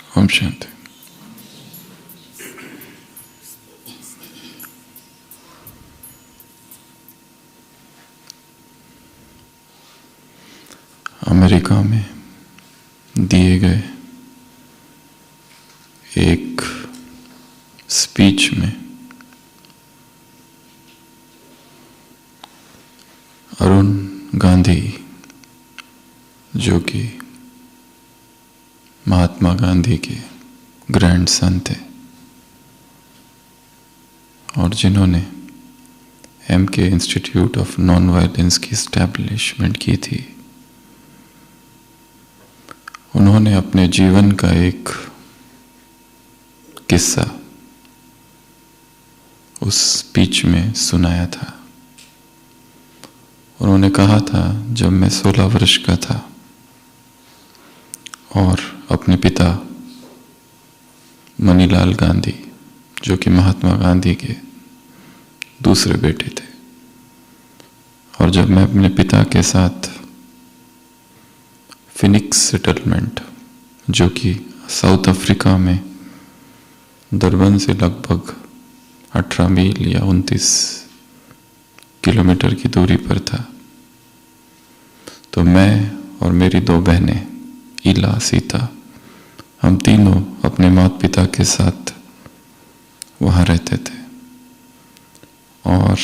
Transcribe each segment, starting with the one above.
Om Shanti. America में दिए गए एक स्पीच में अरुण गांधी, जो कि महात्मा गांधी के ग्रैंडसन थे और जिन्होंने MK institute of non violence की एस्टैब्लिशमेंट की थी, उन्होंने अपने जीवन का एक किस्सा उस स्पीच में सुनाया था। उन्होंने कहा था, जब मैं 16 वर्ष का था और अपने पिता मनीलाल गांधी, जो कि महात्मा गांधी के दूसरे बेटे थे, और जब मैं अपने पिता के साथ फिनिक्स सेटलमेंट, जो कि साउथ अफ्रीका में डरबन से लगभग 18 मील या 29 किलोमीटर की दूरी पर था, तो मैं और मेरी 2 बहनें इला, सीता, हम तीनों अपने माता पिता के साथ वहाँ रहते थे। और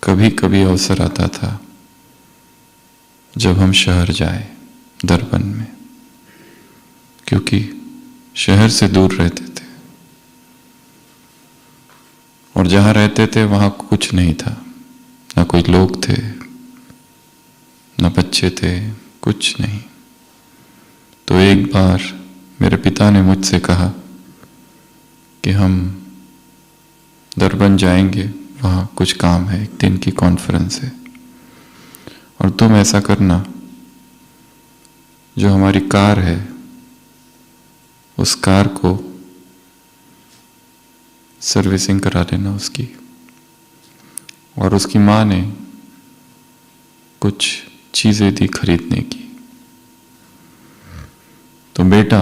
कभी कभी अवसर आता था जब हम शहर जाए डरबन में, क्योंकि शहर से दूर रहते थे और जहाँ रहते थे वहाँ कुछ नहीं था, ना कोई लोग थे, ना बच्चे थे, कुछ नहीं। तो एक बार मेरे पिता ने मुझसे कहा कि हम डरबन जाएंगे, वहाँ कुछ काम है, एक दिन की कॉन्फ्रेंस है, और तुम ऐसा करना, जो हमारी कार है उस कार को सर्विसिंग करा लेना उसकी। और उसकी माँ ने कुछ चीज़ें दी खरीदने की। तो बेटा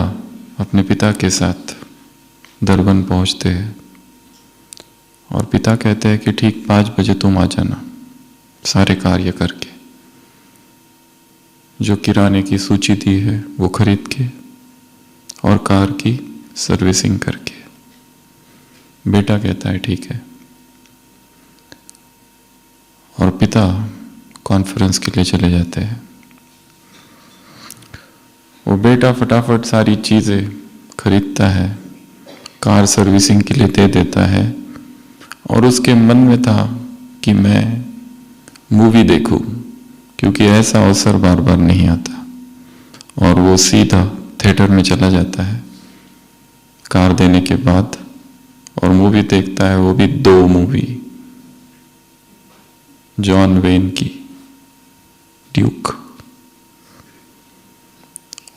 अपने पिता के साथ डरबन पहुंचते हैं और पिता कहते हैं कि ठीक 5 बजे तुम आ जाना, सारे कार्य करके, जो किराने की सूची दी है वो खरीद के और कार की सर्विसिंग करके। बेटा कहता है ठीक है, और पिता कॉन्फ्रेंस के लिए चले जाते हैं। वो बेटा फटाफट सारी चीज़ें खरीदता है, कार सर्विसिंग के लिए दे देता है, और उसके मन में था कि मैं मूवी देखूं, क्योंकि ऐसा अवसर बार बार नहीं आता। और वो सीधा थिएटर में चला जाता है कार देने के बाद और मूवी देखता है, वो भी 2 मूवी, जॉन वेन की ड्यूक।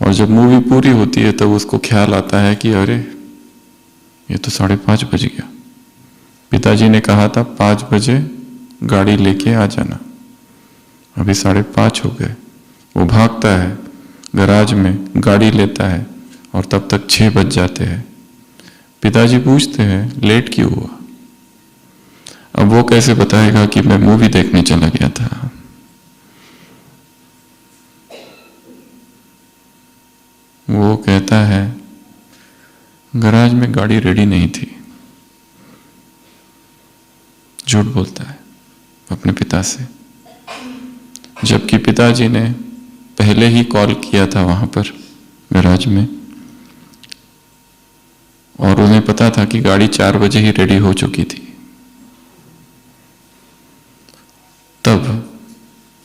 और जब मूवी पूरी होती है तब उसको ख्याल आता है कि अरे ये तो 5:30 बज गया, पिताजी ने कहा था 5 बजे गाड़ी लेके आ जाना, अभी 5:30 हो गए। वो भागता है गैराज में, गाड़ी लेता है और तब तक 6 बज जाते हैं। पिताजी पूछते हैं लेट क्यों हुआ? अब वो कैसे बताएगा कि मैं मूवी देखने चला गया था? वो कहता है गैराज में गाड़ी रेडी नहीं थी। झूठ बोलता है अपने पिता से, जबकि पिताजी ने पहले ही कॉल किया था वहां पर गैराज में, और उन्हें पता था कि गाड़ी 4 बजे ही रेडी हो चुकी थी। तब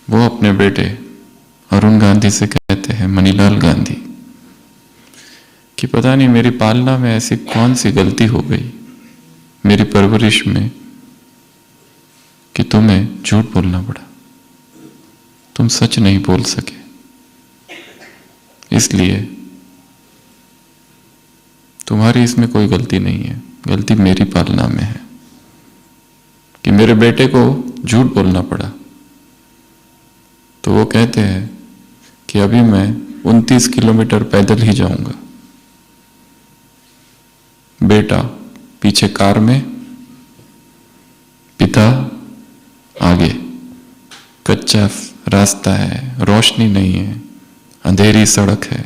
वो अपने बेटे अरुण गांधी से कहते हैं, मनीलाल गांधी, कि पता नहीं मेरी पालना में ऐसी कौन सी गलती हो गई, मेरी परवरिश में, कि तुम्हें झूठ बोलना पड़ा, तुम सच नहीं बोल सके। इसलिए तुम्हारी इसमें कोई गलती नहीं है, गलती मेरी पालना में है कि मेरे बेटे को झूठ बोलना पड़ा। तो वो कहते हैं कि अभी मैं 29 किलोमीटर पैदल ही जाऊंगा बेटा पीछे कार में, पिता आगे। कच्चा रास्ता है, रोशनी नहीं है, अंधेरी सड़क है।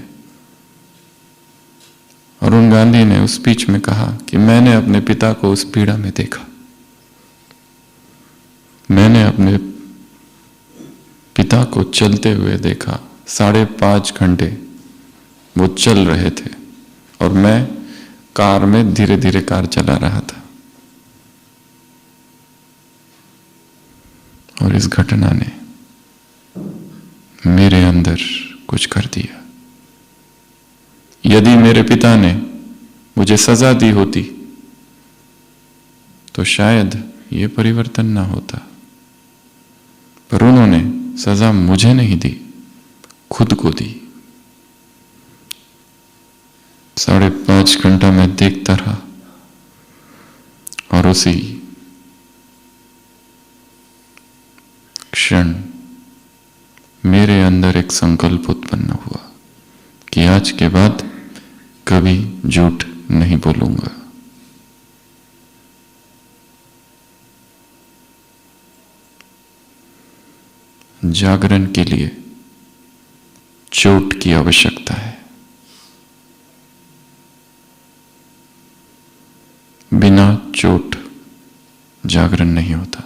अरुण गांधी ने उस स्पीच में कहा कि मैंने अपने पिता को उस पीड़ा में देखा। मैंने अपने पिता को चलते हुए देखा। 5.5 घंटे वो चल रहे थे और मैं कार में धीरे धीरे कार चला रहा था। और इस घटना ने मेरे अंदर कुछ कर दिया। यदि मेरे पिता ने मुझे सजा दी होती तो शायद ये परिवर्तन ना होता, पर उन्होंने सजा मुझे नहीं दी, खुद को दी। 5.5 घंटा मैं देखता रहा और उसी क्षण मेरे अंदर एक संकल्प उत्पन्न हुआ कि आज के बाद कभी झूठ नहीं बोलूंगा। जागरण के लिए चोट की आवश्यकता है। बिना चोट जागरण नहीं होता।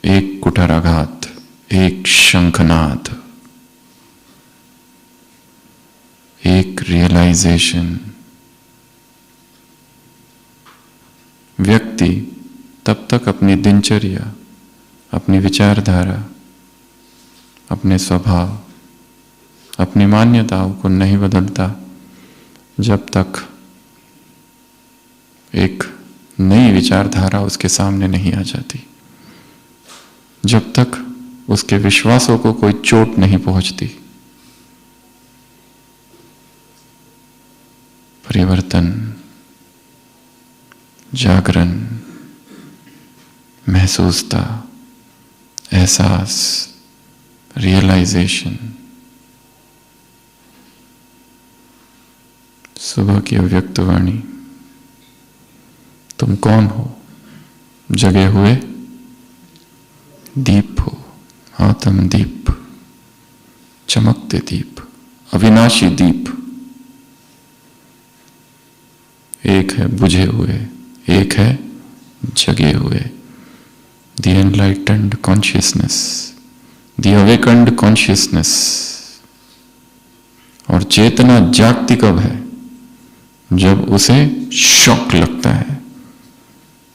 एक कुठाराघात, एक शंखनाद, एक रियलाइजेशन। व्यक्ति तब तक अपनी दिनचर्या, अपनी विचारधारा, अपने स्वभाव, अपनी मान्यताओं को नहीं बदलता जब तक एक नई विचारधारा उसके सामने नहीं आ जाती, जब तक उसके विश्वासों को कोई चोट नहीं पहुंचती। परिवर्तन, जागरण, महसूसता, एहसास, रियलाइजेशन। सुबह की अव्यक्त वाणी। तुम कौन हो? जगे हुए दीप हो, आत्म दीप, चमकते दीप, अविनाशी दीप। एक है बुझे हुए, एक है जगे हुए। The enlightened consciousness, the awakened consciousness. और चेतना जागती कब है? जब उसे शॉक लगता है,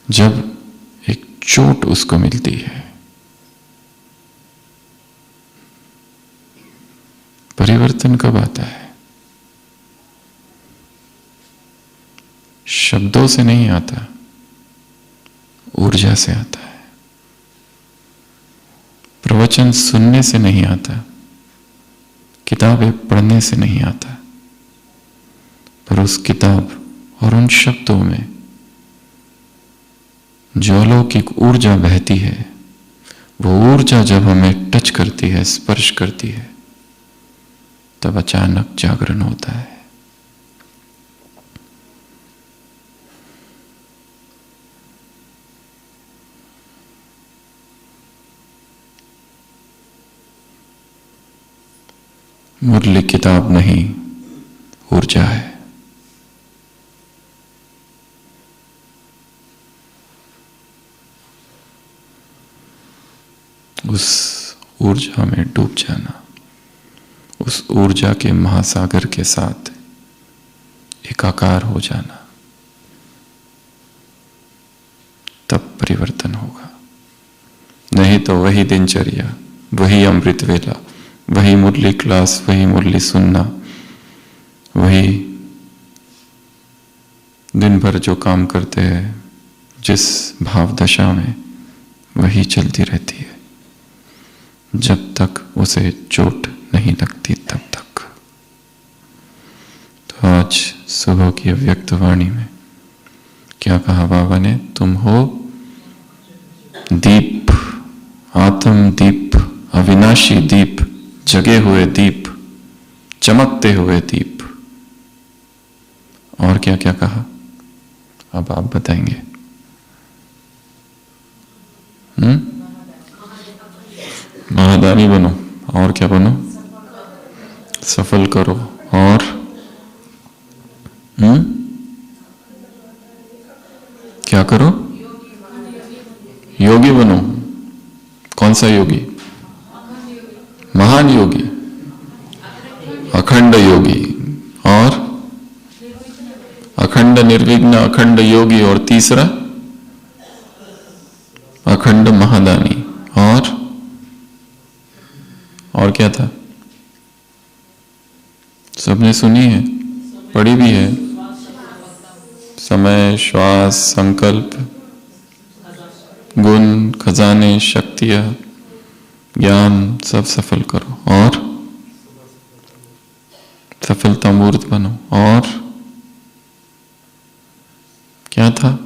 जब एक चोट उसको मिलती है। परिवर्तन कब आता है? शब्दों से नहीं आता, ऊर्जा से आता है। प्रवचन सुनने से नहीं आता, किताबें पढ़ने से नहीं आता, पर उस किताब और उन शब्दों में जो अलौकिक ऊर्जा बहती है, वो ऊर्जा जब हमें टच करती है, स्पर्श करती है, तब अचानक जागरण होता है। मुरली किताब नहीं, ऊर्जा है। उस ऊर्जा में डूब जाना, उस ऊर्जा के महासागर के साथ एकाकार हो जाना, तब परिवर्तन होगा। नहीं तो वही दिनचर्या, वही अमृत वेला, वही मुरली क्लास, वही मुरली सुनना, वही दिन भर जो काम करते हैं, जिस भाव दशा में, वही चलती रहती है जब तक उसे चोट नहीं लगती, तब तक। तो आज सुबह की अव्यक्त वाणी में क्या कहा बाबा ने? तुम हो दीप, आत्म दीप, अविनाशी दीप, जगे हुए दीप, चमकते हुए दीप। और क्या क्या कहा? अब आप बताएंगे। महादानी बनो, और क्या बनो? सफल करो, और क्या करो? योगी बनो। कौन सा योगी? महान योगी, अखंड योगी, और अखंड निर्विघ्न, अखंड योगी, और तीसरा अखंड महादानी, और क्या था? सबने सुनी है, पढ़ी भी है। समय, श्वास, संकल्प, गुण, खजाने, शक्तियां, ज्ञान, सब सफल करो, और सफलता मूर्त बनो, और क्या था?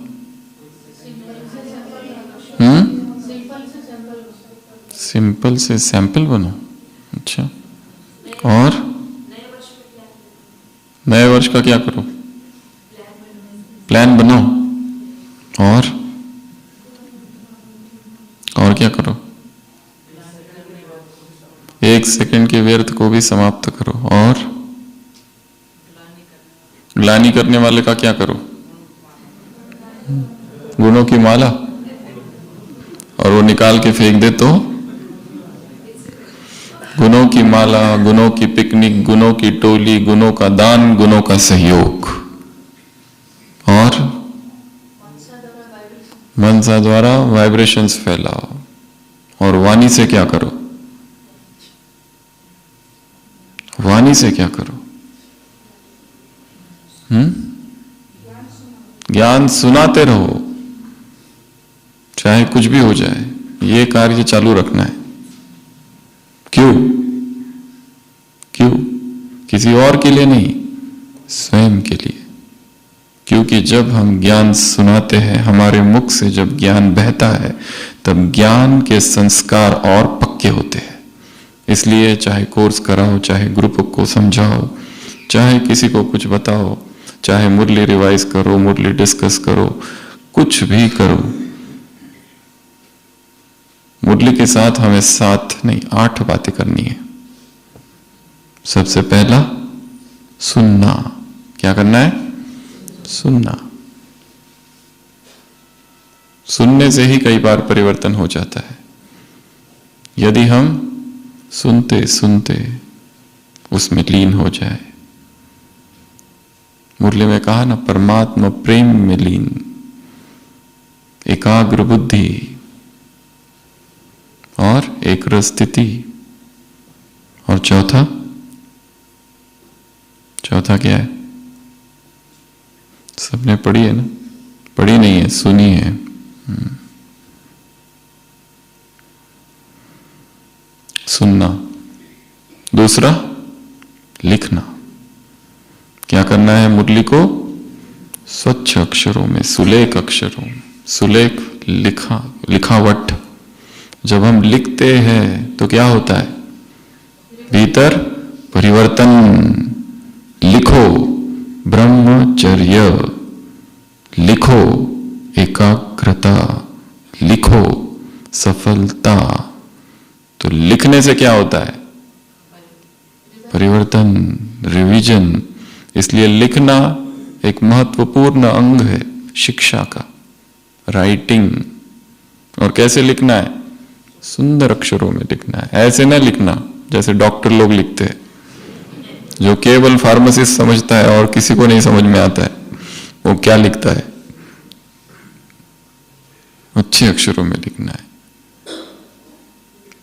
सिंपल से सैंपल बनो। अच्छा, और नए वर्ष का क्या करो? प्लान बनाओ, और क्या करो? 1 सेकंड के व्यर्थ को भी समाप्त करो, और ग्लानि करने वाले का क्या करो? गुणों की माला, और वो निकाल के फेंक दे तो गुणों की माला, गुणों की पिकनिक, गुणों की टोली, गुणों का दान, गुणों का सहयोग, और मनसा द्वारा वाइब्रेशंस फैलाओ, और वाणी से क्या करो? वाणी से क्या करो? ज्ञान सुनाते रहो, चाहे कुछ भी हो जाए, ये कार्य चालू रखना है। क्यों? किसी और के लिए नहीं, स्वयं के लिए। क्योंकि जब हम ज्ञान सुनाते हैं, हमारे मुख से जब ज्ञान बहता है, तब ज्ञान के संस्कार और पक्के होते हैं। इसलिए चाहे कोर्स कराओ, चाहे ग्रुप को समझाओ, चाहे किसी को कुछ बताओ, चाहे मुरली रिवाइज करो, मुरली डिस्कस करो, कुछ भी करो, मुरली के साथ हमें 7 नहीं 8 बातें करनी है। सबसे पहला सुनना। क्या करना है? सुनना। सुनने से ही कई बार परिवर्तन हो जाता है। यदि हम सुनते सुनते उसमें लीन हो जाए। मुरली में कहा ना, परमात्मा प्रेम में लीन, एकाग्र बुद्धि और एकाग्र स्थिति, और चौथा क्या है? सबने पढ़ी है ना? पढ़ी नहीं है, सुनी है। सुनना। दूसरा लिखना। क्या करना है? मुरली को स्वच्छ अक्षरों में, सुलेख अक्षरों में, सुलेख लिखावट। जब हम लिखते हैं तो क्या होता है? भीतर परिवर्तन। लिखो ब्रह्मचर्य, लिखो एकाग्रता, लिखो सफलता। तो लिखने से क्या होता है? परिवर्तन, रिवीजन। इसलिए लिखना एक महत्वपूर्ण अंग है शिक्षा का, राइटिंग। और कैसे लिखना है? सुंदर अक्षरों में लिखना है। ऐसे ना लिखना जैसे डॉक्टर लोग लिखते हैं, जो केवल फार्मासिस्ट समझता है और किसी को नहीं समझ में आता है वो क्या लिखता है। अच्छे अक्षरों में लिखना है।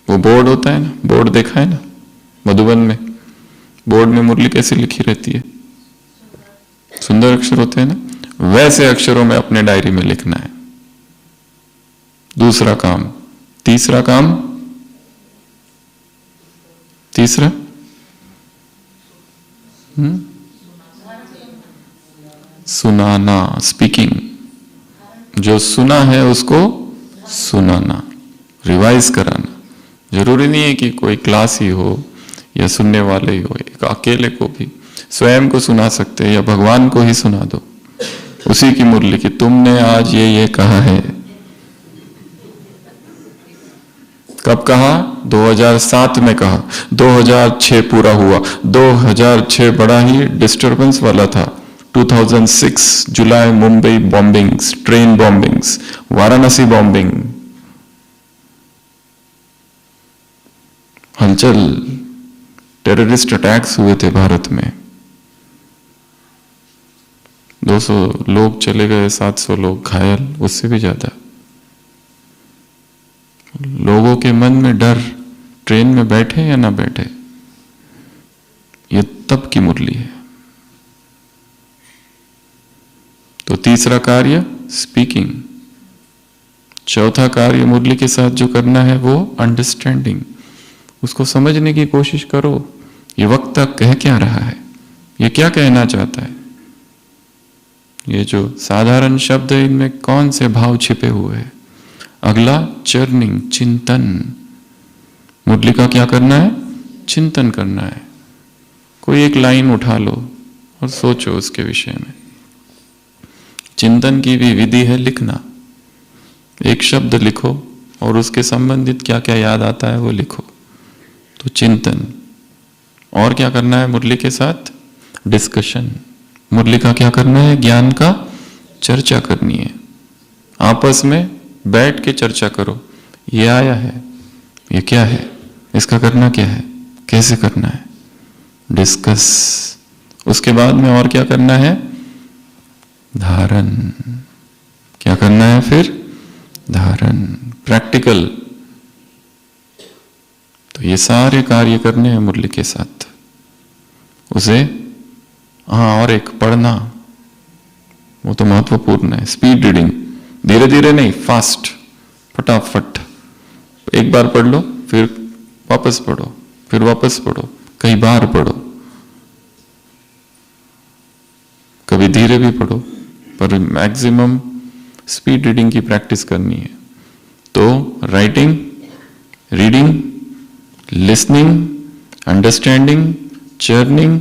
वो बोर्ड होता है ना, बोर्ड देखा है ना मधुबन में, बोर्ड में मुरली कैसे लिखी रहती है? सुंदर अक्षर होते हैं ना, वैसे अक्षरों में अपने डायरी में लिखना है। दूसरा काम। तीसरा काम, तीसरा सुनाना, स्पीकिंग। जो सुना है उसको सुनाना, रिवाइज कराना। जरूरी नहीं है कि कोई क्लास ही हो या सुनने वाले ही हो, एक अकेले को भी स्वयं को सुना सकते हैं या भगवान को ही सुना दो, उसी की मुरली की, तुमने आज ये कहा है। कब कहा? 2007 में कहा। 2006 पूरा हुआ। 2006 बड़ा ही डिस्टरबेंस वाला था। 2006 जुलाई Mumbai bombings, train bombings, Varanasi bombing, हलचल, टेररिस्ट अटैक्स हुए थे भारत में। 200 लोग चले गए, 700 लोग घायल, उससे भी ज्यादा। लोगों के मन में डर, ट्रेन में बैठे या ना बैठे। ये तब की मुरली है। तो तीसरा कार्य स्पीकिंग। चौथा कार्य मुरली के साथ जो करना है वो अंडरस्टैंडिंग। उसको समझने की कोशिश करो, ये वक्ता कह क्या रहा है, ये क्या कहना चाहता है, ये जो साधारण शब्द है इनमें कौन से भाव छिपे हुए हैं। अगला चर्निंग, चिंतन। मुरली का क्या करना है? चिंतन करना है। कोई एक लाइन उठा लो और सोचो उसके विषय में। चिंतन की भी विधि है लिखना। एक शब्द लिखो और उसके संबंधित क्या क्या याद आता है वो लिखो, तो चिंतन। और क्या करना है मुरली के साथ? डिस्कशन। मुरली का क्या करना है? ज्ञान का चर्चा करनी है। आपस में बैठ के चर्चा करो, ये आया है, ये क्या है, इसका करना क्या है, कैसे करना है, डिस्कस। उसके बाद में और क्या करना है? धारण। क्या करना है फिर? धारण, प्रैक्टिकल। तो ये सारे कार्य करने हैं मुरली के साथ। उसे और एक पढ़ना, वो तो महत्वपूर्ण है। स्पीड रीडिंग, धीरे धीरे नहीं, फास्ट, फटाफट। एक बार पढ़ लो, फिर वापस पढ़ो, फिर वापस पढ़ो, कई बार पढ़ो। कभी धीरे भी पढ़ो, पर मैक्सिमम स्पीड रीडिंग की प्रैक्टिस करनी है। तो writing, reading, listening, understanding, churning,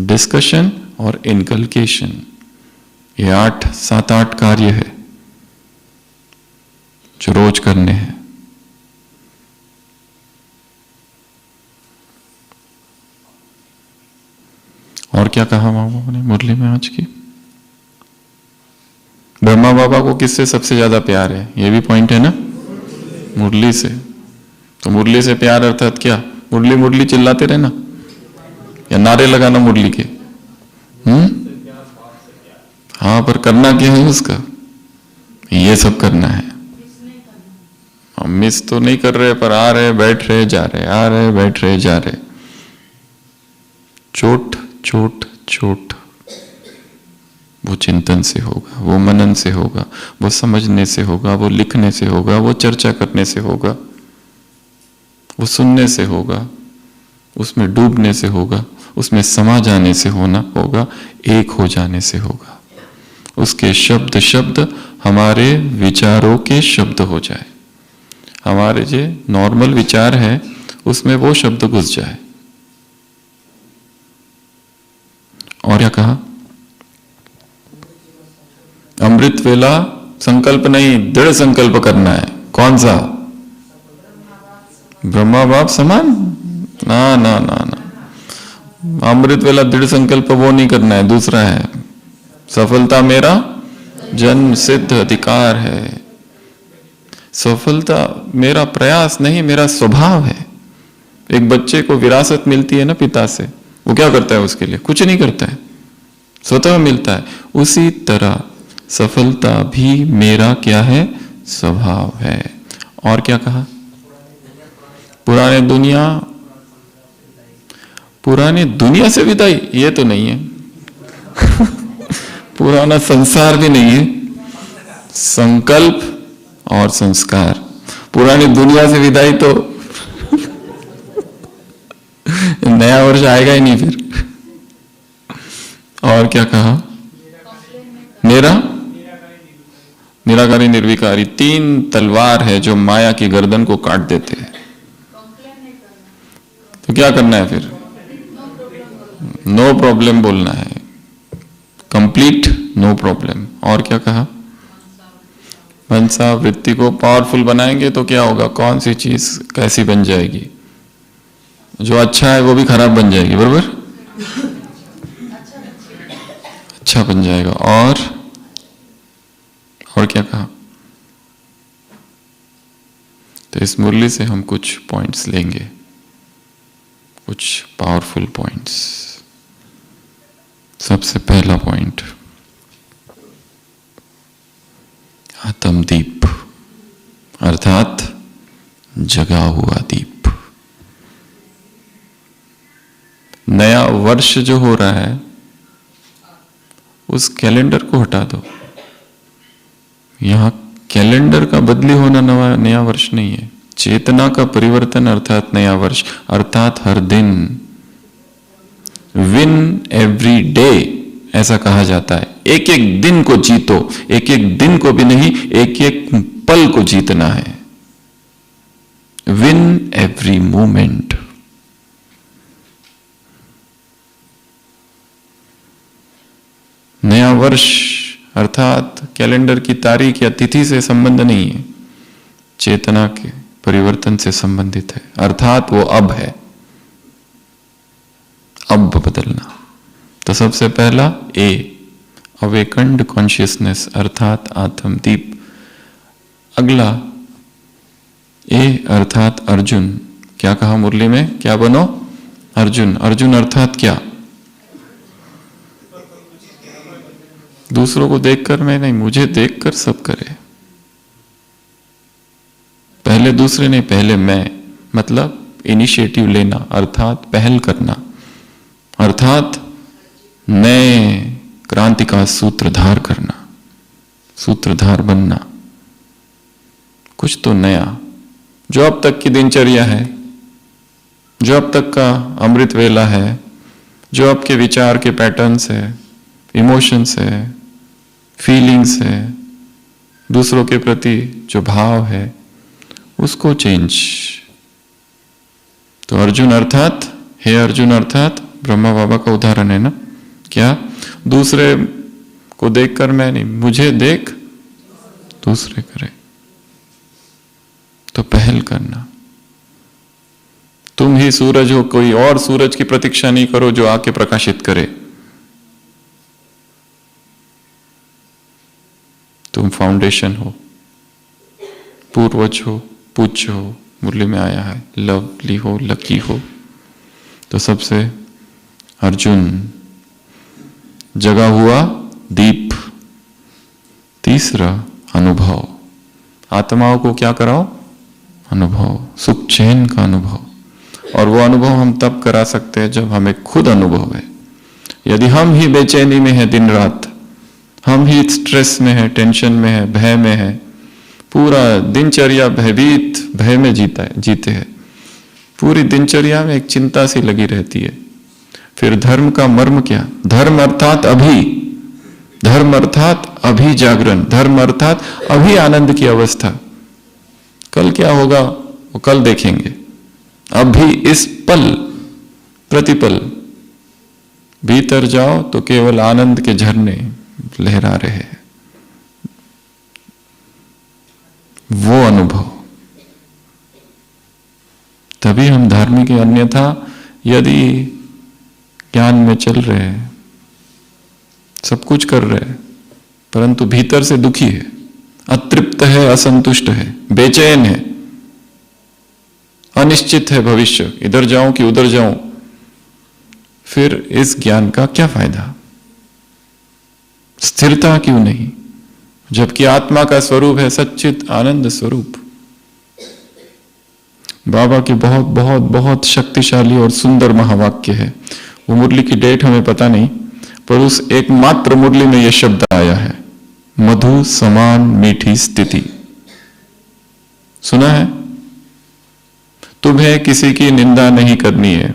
discussion और इनकलकेशन, ये 7-8 कार्य है जो रोज करने हैं। और क्या कहा बाबा ने मुरली में आज की? ब्रह्मा बाबा को किससे सबसे ज्यादा प्यार है? ये भी पॉइंट है ना, मुरली से। तो मुरली से प्यार अर्थात क्या? मुरली मुरली चिल्लाते रहना या नारे लगाना मुरली के? हाँ, पर करना क्या है उसका? ये सब करना है। हम मिस तो नहीं कर रहे, पर आ रहे बैठ रहे जा रहे, आ रहे बैठ रहे जा रहे। चोट चोट चोट। वो चिंतन से होगा, वो मनन से होगा, वो समझने से होगा, वो लिखने से होगा, वो चर्चा करने से होगा, वो सुनने से होगा, उसमें डूबने से होगा, उसमें समा जाने से होगा, एक हो जाने से होगा। उसके शब्द शब्द हमारे विचारों के शब्द हो जाए। हमारे जो नॉर्मल विचार है उसमें वो शब्द घुस जाए। और क्या कहा? अमृत वेला संकल्प नहीं, दृढ़ संकल्प करना है। कौन सा? ब्रह्मा बाप समान? ना ना ना ना, अमृत वेला दृढ़ संकल्प वो नहीं करना है, दूसरा है। सफलता मेरा जन्म सिद्ध अधिकार है। सफलता मेरा प्रयास नहीं, मेरा स्वभाव है। एक बच्चे को विरासत मिलती है ना पिता से, वो क्या करता है उसके लिए? कुछ नहीं करता है, स्वतः मिलता है। उसी तरह सफलता भी मेरा क्या है? स्वभाव है। और क्या कहा? पुराने दुनिया से विदाई, ये तो नहीं है। पुराना संसार भी नहीं है, संकल्प और संस्कार। पुरानी दुनिया से विदाई तो नया वर्ष आएगा ही नहीं फिर। और क्या कहा? मेरा निराकारी निर्विकारी। 3 तलवार है जो माया की गर्दन को काट देते हैं। तो क्या करना है फिर? नो प्रॉब्लम बोलना है। Complete no problem. और क्या कहा? मनसा वृत्ति को पावरफुल बनाएंगे तो क्या होगा? कौन सी चीज कैसी बन जाएगी? जो अच्छा है वो भी खराब बन जाएगी, बरोबर? अच्छा बन जाएगा। और क्या कहा? तो इस मुरली से हम कुछ पॉइंट्स लेंगे, कुछ पावरफुल पॉइंट्स। सबसे पहला पॉइंट, आत्मदीप अर्थात जगा हुआ दीप। नया वर्ष जो हो रहा है उस कैलेंडर को हटा दो। यहां कैलेंडर का बदली होना नया वर्ष नहीं है, चेतना का परिवर्तन अर्थात नया वर्ष, अर्थात हर दिन। विन एवरी डे ऐसा कहा जाता है। एक एक दिन को जीतो, एक एक दिन को भी नहीं, एक एक पल को जीतना है। Win every moment. नया वर्ष अर्थात कैलेंडर की तारीख या तिथि से संबंध नहीं है, चेतना के परिवर्तन से संबंधित है, अर्थात वो अब है, अब बदलना। तो सबसे पहला ए, अवेकन्ड कॉन्शियसनेस अर्थात आत्मदीप। अगला ए अर्थात अर्जुन। क्या कहा मुरली में? क्या बनो? अर्जुन। अर्जुन अर्थात क्या? दूसरों को देखकर मैं नहीं, मुझे देखकर सब करे। पहले दूसरे नहीं, पहले मैं, मतलब इनिशिएटिव लेना अर्थात पहल करना, अर्थात नए क्रांति का सूत्रधार करना, सूत्रधार बनना। कुछ तो नया, जो अब तक की दिनचर्या है, जो अब तक का अमृत वेला है, जो आपके विचार के पैटर्न्स है, इमोशंस है, फीलिंग्स है, दूसरों के प्रति जो भाव है, उसको चेंज। तो अर्जुन अर्थात, हे अर्जुन अर्थात ब्रह्मा बाबा का उदाहरण है ना। क्या? दूसरे को देखकर मैं नहीं, मुझे देख दूसरे करे। तो पहल करना। तुम ही सूरज हो, कोई और सूरज की प्रतीक्षा नहीं करो जो आके प्रकाशित करे। तुम फाउंडेशन हो, पूर्वज हो, पूज्य हो, मुरली में आया है, लवली हो, लकी हो। तो सबसे अर्जुन जगा हुआ दीप। तीसरा अनुभव। आत्माओं को क्या कराओ? अनुभव, सुख चैन का अनुभव। और वो अनुभव हम तब करा सकते हैं जब हमें खुद अनुभव है। यदि हम ही बेचैनी में है दिन रात, हम ही स्ट्रेस में है, टेंशन में है, भय में है, पूरा दिनचर्या भयभीत भय में जीते हैं, पूरी दिनचर्या में एक चिंता सी लगी रहती है, फिर धर्म का मर्म क्या? धर्म अर्थात अभी, धर्म अर्थात अभी जागरण, धर्म अर्थात अभी आनंद की अवस्था। कल क्या होगा वो कल देखेंगे, अभी इस पल प्रतिपल भीतर जाओ तो केवल आनंद के झरने लहरा रहे हैं। वो अनुभव, तभी हम धार्मिक हैं। अन्यथा यदि ज्ञान में चल रहे हैं, सब कुछ कर रहे हैं, परंतु भीतर से दुखी है, अतृप्त है, असंतुष्ट है, बेचैन है, अनिश्चित है भविष्य, इधर जाऊं कि उधर जाऊं, फिर इस ज्ञान का क्या फायदा? स्थिरता क्यों नहीं? जबकि आत्मा का स्वरूप है सच्चित आनंद स्वरूप। बाबा की बहुत बहुत बहुत शक्तिशाली और सुंदर महावाक्य है। वो मुरली की डेट हमें पता नहीं, पर उस एकमात्र मुरली में यह शब्द आया है, मधु समान मीठी स्थिति। सुना है? तुम्हें किसी की निंदा नहीं करनी है,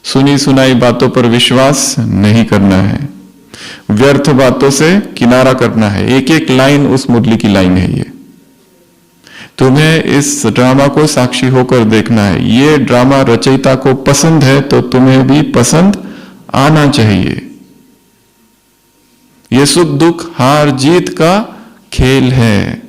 सुनी सुनाई बातों पर विश्वास नहीं करना है, व्यर्थ बातों से किनारा करना है। एक एक लाइन उस मुरली की लाइन है ये। तुम्हें इस ड्रामा को साक्षी होकर देखना है। ये ड्रामा रचयिता को पसंद है तो तुम्हें भी पसंद आना चाहिए। ये सुख दुख हार जीत का खेल है।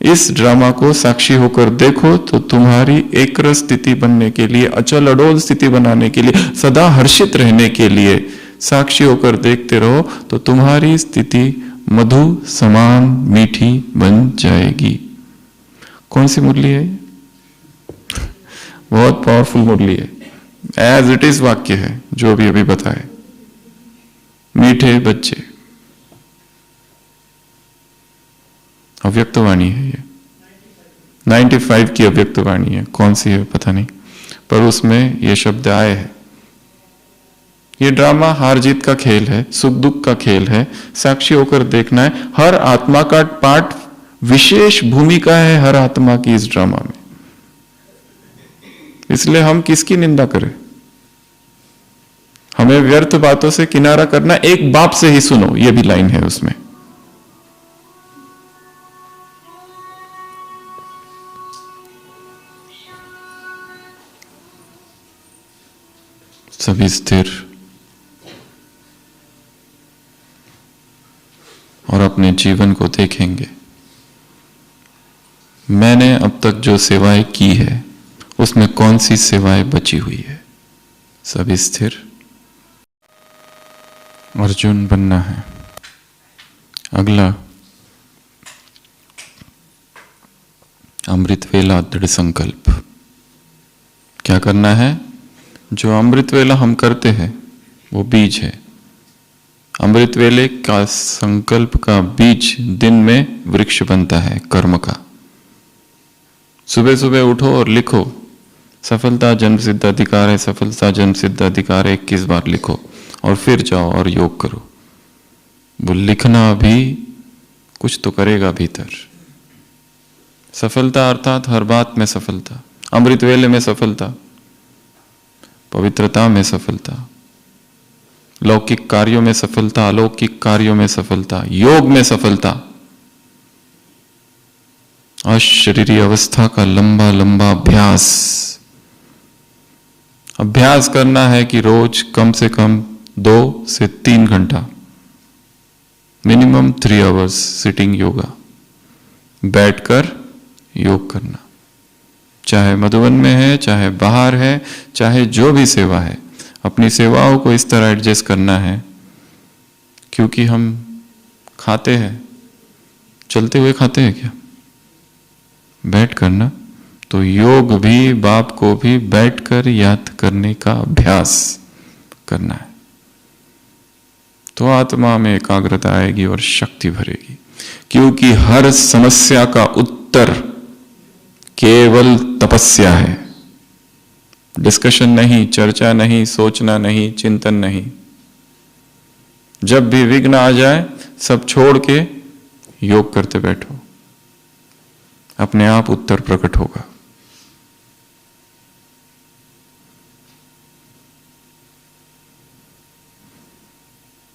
इस ड्रामा को साक्षी होकर देखो तो तुम्हारी एकरस स्थिति बनने के लिए, अचल अडोल स्थिति बनाने के लिए, सदा हर्षित रहने के लिए साक्षी होकर देखते रहो तो तुम्हारी स्थिति मधु समान मीठी बन जाएगी। कौन सी मुरली है? बहुत पावरफुल मुरली है। एज इट इज वाक्य है जो भी अभी बताए। मीठे बच्चे, अव्यक्तवाणी है ये, 95 की अव्यक्तवाणी है। कौन सी है पता नहीं, पर उसमें ये शब्द आए हैं। ये ड्रामा हार जीत का खेल है, सुख दुख का खेल है, साक्षी होकर देखना है। हर आत्मा का पार्ट, विशेष भूमिका है हर आत्मा की इस ड्रामा में। इसलिए हम किसकी निंदा करें? हमें व्यर्थ बातों से किनारा करना। एक बाप से ही सुनो, ये भी लाइन है उसमें। सभी स्थिर और अपने जीवन को देखेंगे। मैंने अब तक जो सेवाएं की है उसमें कौन सी सेवाएं बची हुई है? सभी स्थिर। अर्जुन बनना है। अगला अमृत वेला दृढ़ संकल्प। क्या करना है? जो अमृत वेला हम करते हैं वो बीज है। अमृत वेले का संकल्प का बीज दिन में वृक्ष बनता है कर्म का। सुबह सुबह उठो और लिखो, सफलता जन्म सिद्ध अधिकार है, सफलता जन्म सिद्ध अधिकार है, 21 बार लिखो और फिर जाओ और योग करो। वो लिखना भी कुछ तो करेगा भीतर। सफलता अर्थात हर बात में सफलता, अमृत वेले में सफलता, पवित्रता में सफलता, लौकिक कार्यों में सफलता, अलौकिक कार्यों में सफलता, योग में सफलता, अशरीरी अवस्था का लंबा लंबा अभ्यास करना है कि रोज कम से कम 2 से 3 घंटा, मिनिमम 3 आवर्स सिटिंग योगा, बैठकर योग करना। चाहे मधुबन में है, चाहे बाहर है, चाहे जो भी सेवा है, अपनी सेवाओं को इस तरह एडजस्ट करना है। क्योंकि हम खाते हैं, चलते हुए खाते हैं क्या? बैठ कर ना। तो योग भी बाप को भी बैठकर याद करने का अभ्यास करना है। तो आत्मा में एकाग्रता आएगी और शक्ति भरेगी। क्योंकि हर समस्या का उत्तर केवल तपस्या है। डिस्कशन नहीं, चर्चा नहीं, सोचना नहीं, चिंतन नहीं। जब भी विघ्न आ जाए सब छोड़ के योग करते बैठो, अपने आप उत्तर प्रकट होगा।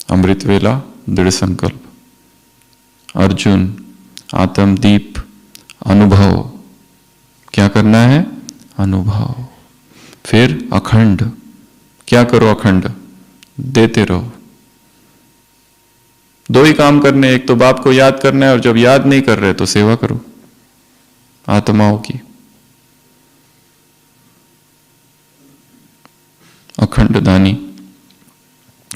अमृत वेला दृढ़ संकल्प। अर्जुन आत्मदीप अनुभव। क्या करना है? अनुभव। फिर अखंड। क्या करो? अखंड देते रहो। 2 ही काम करने, एक तो बाप को याद करना है और जब याद नहीं कर रहे तो सेवा करो आत्माओं की। अखंड दानी,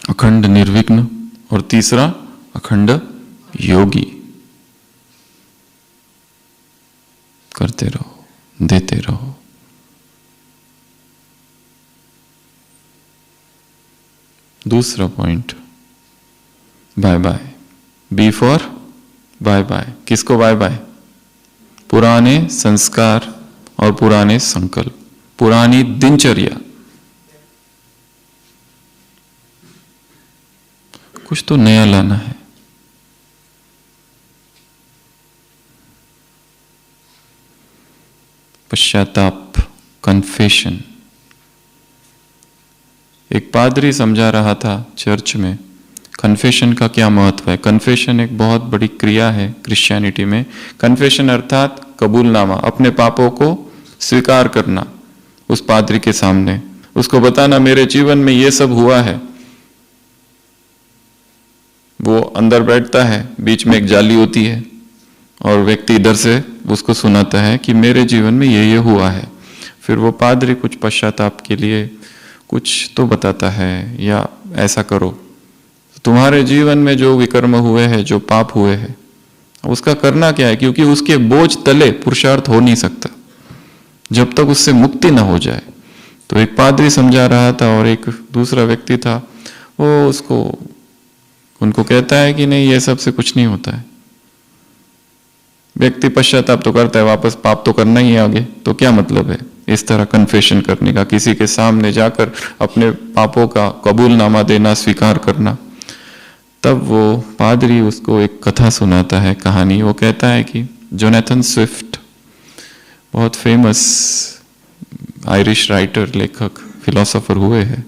अखंड निर्विघ्न और तीसरा अखंड योगी। करते रहो, देते रहो। दूसरा point, bye bye. B for bye bye. किसको बाय बाय? पुराने संस्कार और पुराने संकल्प, पुरानी दिनचर्या। कुछ तो नया लाना है। पश्चाताप, कन्फेशन। एक पादरी समझा रहा था चर्च में कन्फेशन का क्या महत्व है। कन्फेशन एक बहुत बड़ी क्रिया है क्रिश्चियनिटी में। कन्फेशन अर्थात कबूलनामा, अपने पापों को स्वीकार करना उस पादरी के सामने, उसको बताना मेरे जीवन में ये सब हुआ है। वो अंदर बैठता है, बीच में एक जाली होती है और व्यक्ति इधर से उसको सुनाता है कि मेरे जीवन में ये हुआ है। फिर वो पादरी कुछ पश्चाताप के लिए कुछ तो बताता है, या ऐसा करो, तुम्हारे जीवन में जो विकर्म हुए हैं, जो पाप हुए हैं, उसका करना क्या है, क्योंकि उसके बोझ तले पुरुषार्थ हो नहीं सकता जब तक उससे मुक्ति ना हो जाए। तो एक पादरी समझा रहा था और एक दूसरा व्यक्ति था, वो उनको कहता है कि नहीं, ये सब से कुछ नहीं होता है। व्यक्ति पश्चाताप तो करता है, वापस पाप तो करना ही है आगे, तो क्या मतलब है इस तरह कन्फेशन करने का, किसी के सामने जाकर अपने पापों का कबूलनामा देना, स्वीकार करना। तब वो पादरी उसको एक कथा सुनाता है, कहानी। वो कहता है कि जोनाथन स्विफ्ट बहुत फेमस आयरिश राइटर, लेखक, फिलोसोफर हुए हैं।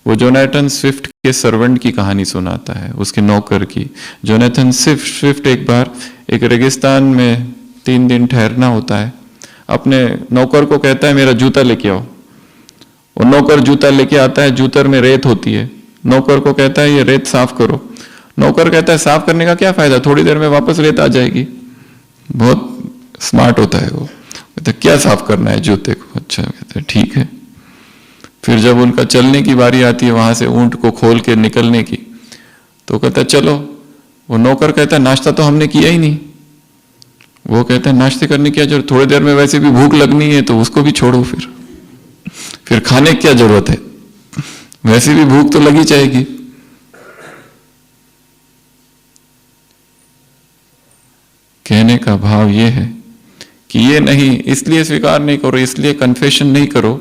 वो जोनाथन स्विफ्ट के सर्वेंट की कहानी सुनाता है, उसके नौकर की। जोनाथन स्विफ्ट एक बार एक रेगिस्तान में 3 दिन ठहरना होता है, अपने नौकर को कहता है मेरा जूता लेके आओ। वो नौकर जूता लेके आता है, जूतर में रेत होती है। नौकर को कहता है ये रेत साफ करो। नौकर कहता है साफ करने का क्या फायदा, थोड़ी देर में वापस रेत आ जाएगी। बहुत स्मार्ट होता है वो, कहता है क्या साफ करना है जूते को। अच्छा, कहता है ठीक है। फिर जब उनका चलने की बारी आती है, वहां से ऊंट को खोल के निकलने की, तो कहता है चलो। वो नौकर कहता है नाश्ता तो हमने किया ही नहीं। वो कहता है नाश्ते करने की क्या जरूरत, थोड़ी देर में वैसे भी भूख लगनी है तो उसको भी छोड़ो। फिर खाने की क्या जरूरत है, वैसे भी भूख तो लगी जाएगी। कहने का भाव ये है कि ये नहीं, इसलिए स्वीकार नहीं करो, इसलिए कन्फेशन नहीं करो,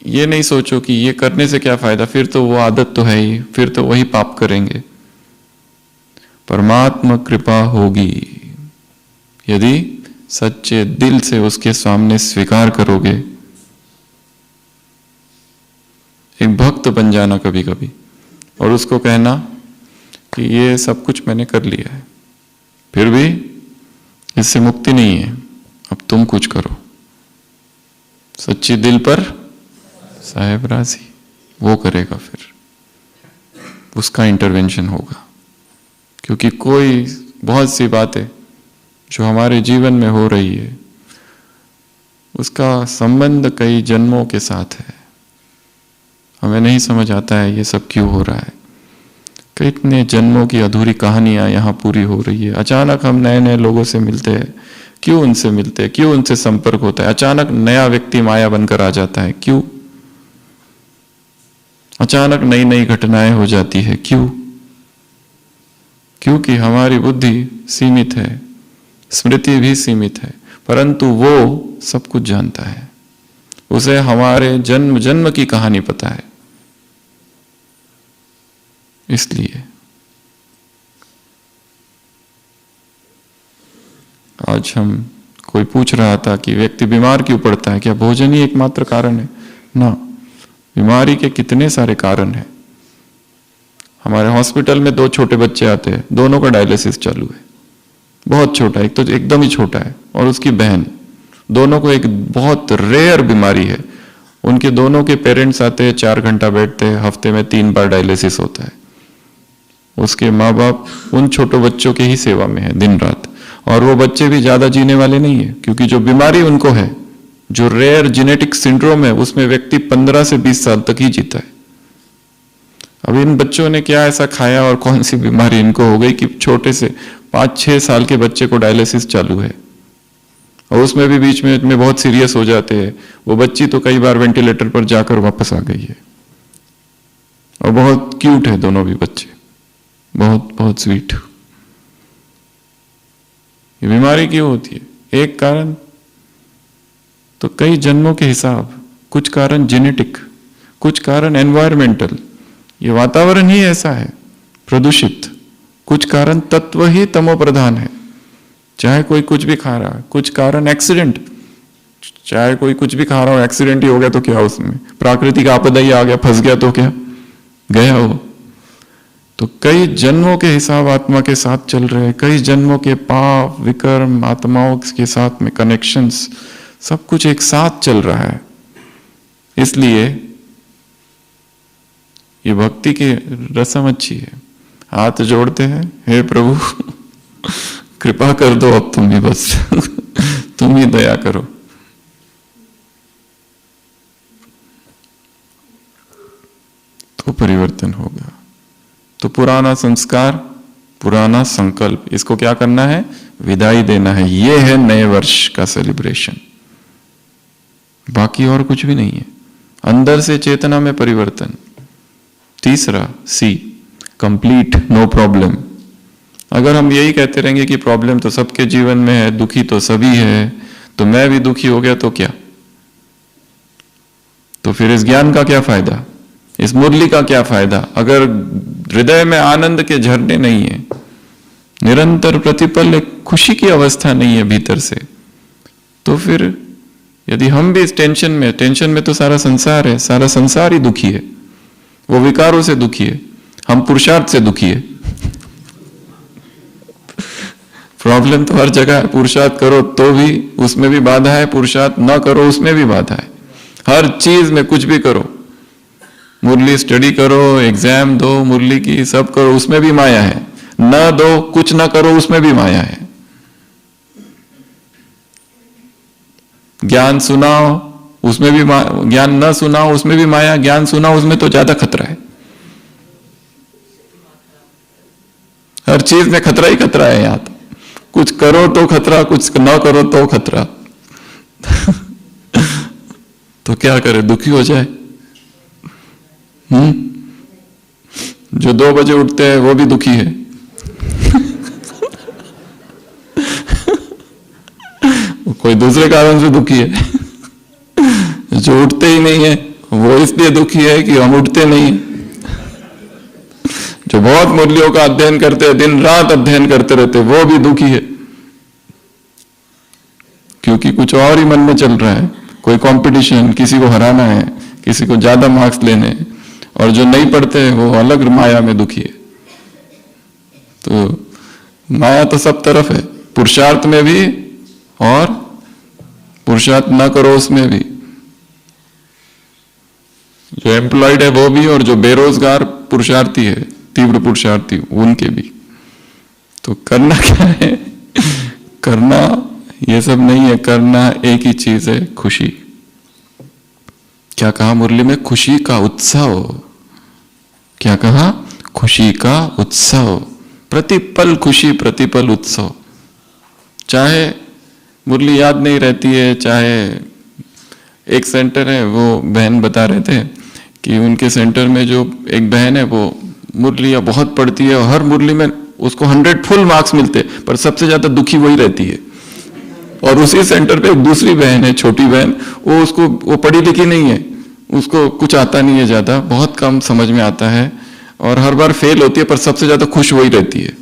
ये नहीं सोचो कि ये करने से क्या फायदा, फिर तो वो आदत तो है ही, फिर तो वही पाप करेंगे। परमात्मा कृपा होगी यदि सच्चे दिल से उसके सामने स्वीकार करोगे। एक भक्त बन जाना कभी कभी, और उसको कहना कि ये सब कुछ मैंने कर लिया है, फिर भी इससे मुक्ति नहीं है, अब तुम कुछ करो। सच्ची दिल पर साहेब राजी, वो करेगा, फिर उसका इंटरवेंशन होगा। क्योंकि कोई बहुत सी बातें जो हमारे जीवन में हो रही है, उसका संबंध कई जन्मों के साथ है। हमें नहीं समझ आता है ये सब क्यों हो रहा है। कितने जन्मों की अधूरी कहानियां यहाँ पूरी हो रही है। अचानक हम नए नए लोगों से मिलते हैं, क्यों उनसे मिलते हैं, क्यों उनसे संपर्क होता है। अचानक नया व्यक्ति माया बनकर आ जाता है, क्यों। अचानक नई नई घटनाएं हो जाती है, क्यों। क्योंकि हमारी बुद्धि सीमित है, स्मृति भी सीमित है, परंतु वो सब कुछ जानता है। उसे हमारे जन्म जन्म की कहानी पता है। इसलिए आज हम, कोई पूछ रहा था कि व्यक्ति बीमार क्यों पड़ता है, क्या भोजन ही एकमात्र कारण है? ना, बीमारी के कितने सारे कारण हैं। हमारे हॉस्पिटल में 2 छोटे बच्चे आते हैं, दोनों का डायलिसिस चालू है। बहुत छोटा, एक तो एकदम ही छोटा है और उसकी बहन, दोनों को एक बहुत रेयर बीमारी है। उनके दोनों के पेरेंट्स आते हैं, 4 घंटा बैठते हैं, हफ्ते में 3 बार डायलिसिस होता है। उसके माँ बाप उन छोटे बच्चों के ही सेवा में है दिन रात, और वो बच्चे भी ज्यादा जीने वाले नहीं है, क्योंकि जो बीमारी उनको है, जो रेयर जेनेटिक सिंड्रोम है, उसमें व्यक्ति 15 से 20 साल तक ही जीता है। अब इन बच्चों ने क्या ऐसा खाया और कौन सी बीमारी इनको हो गई कि छोटे से 5-6 साल के बच्चे को डायलिसिस चालू है, और उसमें भी बीच में बहुत सीरियस हो जाते हैं। वो बच्ची तो कई बार वेंटिलेटर पर जाकर वापस आ गई है, और बहुत क्यूट है दोनों भी बच्चे, बहुत बहुत स्वीट। ये बीमारी क्यों होती है? एक कारण तो कई जन्मों के हिसाब, कुछ कारण जेनेटिक, कुछ कारण एनवायरमेंटल, ये वातावरण ही ऐसा है प्रदूषित, कुछ कारण तत्व ही तमो प्रधान है, चाहे कोई कुछ भी खा रहा है, कुछ कारण एक्सीडेंट, चाहे कोई कुछ भी खा रहा हो, एक्सीडेंट ही हो गया तो क्या, उसमें प्राकृतिक आपदा ही आ गया, फंस गया तो क्या, गया हो। तो कई जन्मों के हिसाब आत्मा के साथ चल रहे हैं, कई जन्मों के पाप विकर्म आत्माओं के साथ में कनेक्शंस, सब कुछ एक साथ चल रहा है। इसलिए भक्ति की रस्म अच्छी है, हाथ जोड़ते हैं, हे प्रभु कृपा कर दो अब तुम ही बस तुम ही दया करो। तो परिवर्तन होगा। तो पुराना संस्कार, पुराना संकल्प, इसको क्या करना है? विदाई देना है। ये है नए वर्ष का सेलिब्रेशन, बाकी और कुछ भी नहीं है। अंदर से चेतना में परिवर्तन। तीसरा सी, कंप्लीट नो प्रॉब्लम। अगर हम यही कहते रहेंगे कि प्रॉब्लम तो सबके जीवन में है, दुखी तो सभी है, तो मैं भी दुखी हो गया तो क्या? तो फिर इस ज्ञान का क्या फायदा, इस मुरली का क्या फायदा? अगर हृदय में आनंद के झरने नहीं है, निरंतर प्रतिपल एक खुशी की अवस्था नहीं है भीतर से, तो फिर यदि हम भी इस टेंशन में तो सारा संसार है, सारा संसार ही दुखी है, वो विकारों से दुखी है, हम पुरुषार्थ से दुखी है। प्रॉब्लम तो हर जगह है, पुरुषार्थ करो तो भी उसमें भी बाधा है, पुरुषार्थ न करो उसमें भी बाधा है। हर चीज में कुछ भी करो, मुरली स्टडी करो, एग्जाम दो मुरली की, सब करो, उसमें भी माया है। न दो, कुछ न करो, उसमें भी माया है। ज्ञान सुनाओ उसमें भी ज्ञान न सुनाओ उसमें भी माया, ज्ञान सुनाओ उसमें तो ज्यादा खतरा है। हर चीज में खतरा ही खतरा है। यहां तो कुछ करो तो खतरा, कुछ न करो तो खतरा। तो क्या करे, दुखी हो जाए? जो 2 बजे उठते हैं वो भी दुखी है। कोई दूसरे कारण से दुखी है। जो उठते ही नहीं है वो इसलिए दुखी है कि हम उठते नहीं। जो बहुत मुरलियों का अध्ययन करते हैं, दिन रात अध्ययन करते रहते, वो भी दुखी है, क्योंकि कुछ और ही मन में चल रहा है। कोई कंपटीशन, किसी को हराना है, किसी को ज्यादा मार्क्स लेने, और जो नहीं पढ़ते हैं वो अलग माया में दुखी है। तो माया तो सब तरफ है, पुरुषार्थ में भी और पुरुषार्थ ना करो उसमें भी। जो एम्प्लॉयड है वो भी, और जो बेरोजगार पुरुषार्थी है, तीव्र पुरुषार्थी, उनके भी। तो करना क्या है? करना ये सब नहीं है, करना एक ही चीज है, खुशी। क्या कहा मुरली में? खुशी का उत्सव। क्या कहा? खुशी का उत्सव। प्रतिपल खुशी, प्रतिपल उत्सव। चाहे मुरली याद नहीं रहती है, चाहे एक सेंटर है, वो बहन बता रहे थे कि उनके सेंटर में जो एक बहन है वो मुरलियां बहुत पढ़ती है, और हर मुरली में उसको 100 फुल मार्क्स मिलते, पर सबसे ज्यादा दुखी वही रहती है। और उसी सेंटर पे एक दूसरी बहन है, छोटी बहन, वो पढ़ी लिखी नहीं है, उसको कुछ आता नहीं है, ज्यादा बहुत कम समझ में आता है, और हर बार फेल होती है, पर सबसे ज्यादा खुश वही रहती है।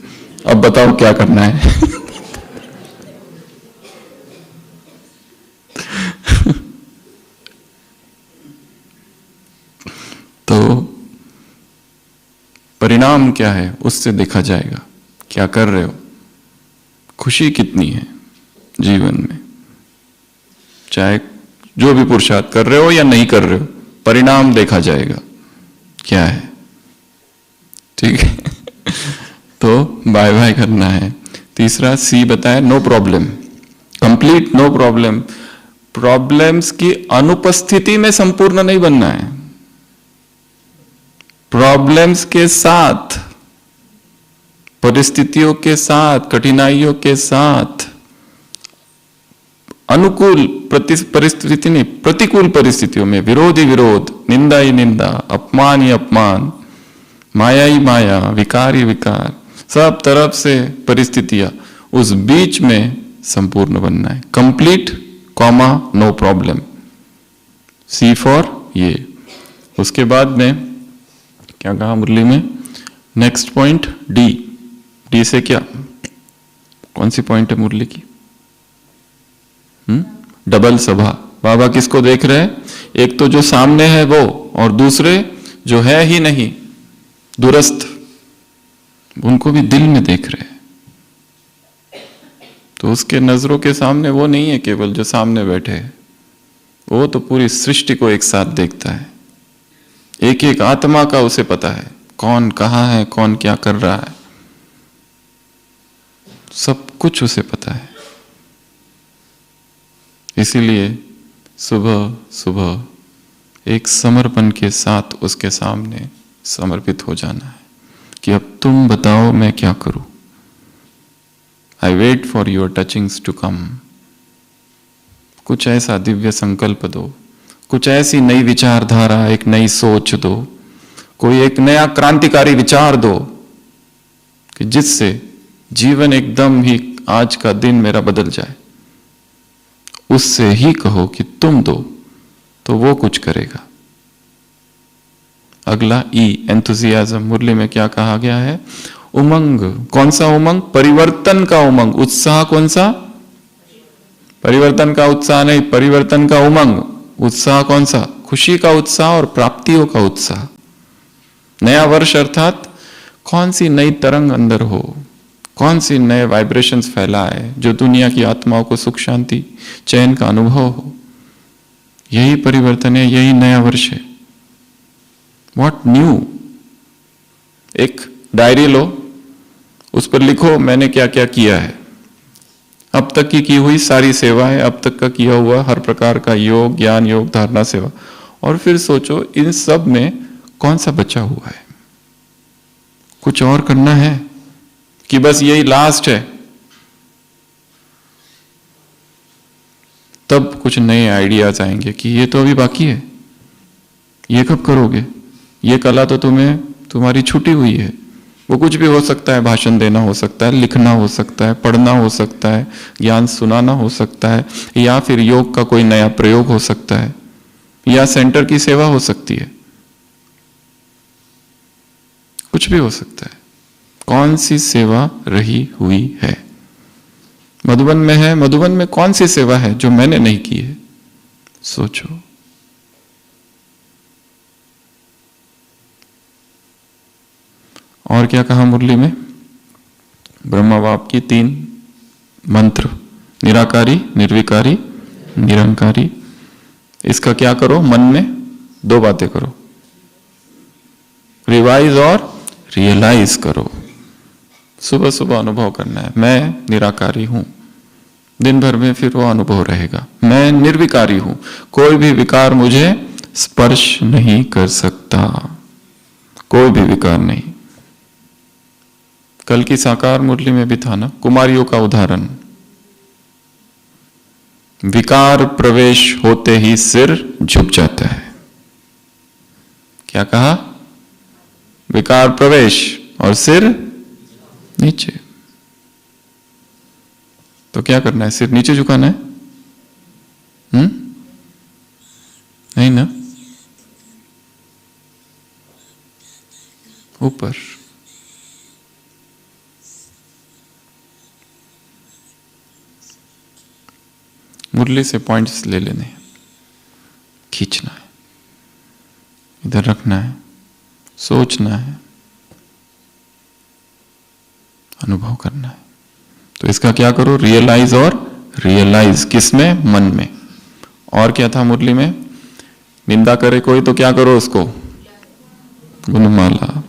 अब बताओ क्या करना है? तो परिणाम क्या है उससे देखा जाएगा, क्या कर रहे हो, खुशी कितनी है जीवन में। चाहे जो भी पुरुषार्थ कर रहे हो या नहीं कर रहे हो, परिणाम देखा जाएगा क्या है। ठीक है? तो बाय बाय करना है। तीसरा सी बताया, no problem, complete no problem. Problems की अनुपस्थिति में संपूर्ण नहीं बनना है, प्रॉब्लम्स के साथ, परिस्थितियों के साथ, कठिनाइयों के साथ, अनुकूल परिस्थिति नहीं, प्रतिकूल परिस्थितियों में विरोध ही विरोध, निंदा ही निंदा, अपमान ही अपमान, माया ही माया, विकार ही विकार, सब तरफ से परिस्थितियां, उस बीच में संपूर्ण बनना है। Complete comma no problem, C for ये। उसके बाद में क्या कहा मुरली में? Next point D. डी से क्या, कौन सी पॉइंट है मुरली की? डबल सभा। बाबा किसको देख रहे हैं? एक तो जो सामने है वो, और दूसरे जो है ही नहीं, दूरस्थ, उनको भी दिल में देख रहे हैं। तो उसके नजरों के सामने वो नहीं है केवल जो सामने बैठे है, वो तो पूरी सृष्टि को एक साथ देखता है। एक एक आत्मा का उसे पता है, कौन कहाँ है, कौन क्या कर रहा है, सब कुछ उसे पता है। इसीलिए सुबह सुबह एक समर्पण के साथ उसके सामने समर्पित हो जाना है कि अब तुम बताओ मैं क्या करूं। I wait for your touchings to come. कुछ ऐसा दिव्य संकल्प दो, कुछ ऐसी नई विचारधारा, एक नई सोच दो, कोई एक नया क्रांतिकारी विचार दो कि जिससे जीवन एकदम ही आज का दिन मेरा बदल जाए। उससे ही कहो कि तुम दो तो वो कुछ करेगा। अगला ई, एंथुसियाज्म। मुरली में क्या कहा गया है? उमंग। कौन सा उमंग? परिवर्तन का उमंग। उत्साह कौन सा? परिवर्तन का उत्साह नहीं, परिवर्तन का उमंग। उत्साह कौन सा? खुशी का उत्साह और प्राप्तियों का उत्साह। नया वर्ष अर्थात कौन सी नई तरंग अंदर हो, कौन सी नए वाइब्रेशंस फैलाए जो दुनिया की आत्माओं को सुख शांति चैन का अनुभव हो। यही परिवर्तन है, यही नया वर्ष है। What new? एक डायरी लो, उस पर लिखो मैंने क्या क्या किया है, अब तक की हुई सारी सेवाएं, अब तक का किया हुआ हर प्रकार का योग, ज्ञान योग, धारणा सेवा, और फिर सोचो इन सब में कौन सा बचा हुआ है। कुछ और करना है कि बस यही लास्ट है? तब कुछ नए आइडियाज आएंगे कि ये तो अभी बाकी है, ये कब करोगे, ये कला तो तुम्हारी छूटी हुई है। वो कुछ भी हो सकता है, भाषण देना हो सकता है, लिखना हो सकता है, पढ़ना हो सकता है, ज्ञान सुनाना हो सकता है, या फिर योग का कोई नया प्रयोग हो सकता है, या सेंटर की सेवा हो सकती है, कुछ भी हो सकता है। कौन सी सेवा रही हुई है? मधुबन में है, मधुबन में कौन सी सेवा है जो मैंने नहीं की है? सोचो। और क्या कहा मुरली में? ब्रह्मा बाप की 3 मंत्र, निराकारी, निर्विकारी, निरंकारी। इसका क्या करो? मन में 2 बातें करो, रिवाइज और रियलाइज करो। सुबह सुबह अनुभव करना है, मैं निराकारी हूं। दिन भर में फिर वो अनुभव रहेगा, मैं निर्विकारी हूं, कोई भी विकार मुझे स्पर्श नहीं कर सकता, कोई भी विकार नहीं। कल की साकार मुरली में भी था ना, कुमारियों का उदाहरण। विकार प्रवेश होते ही सिर झुक जाता है। क्या कहा? विकार प्रवेश और सिर नीचे। तो क्या करना है? सिर नीचे झुकाना है? नहीं ना, ऊपर। मुरली से पॉइंट्स ले लेने हैं, खींचना है, इधर रखना है, सोचना है, अनुभव करना है। तो इसका क्या करो? रियलाइज और रियलाइज। किसमें? मन में। और क्या था मुरली में? निंदा करे कोई तो क्या करो? उसको गुणमाला।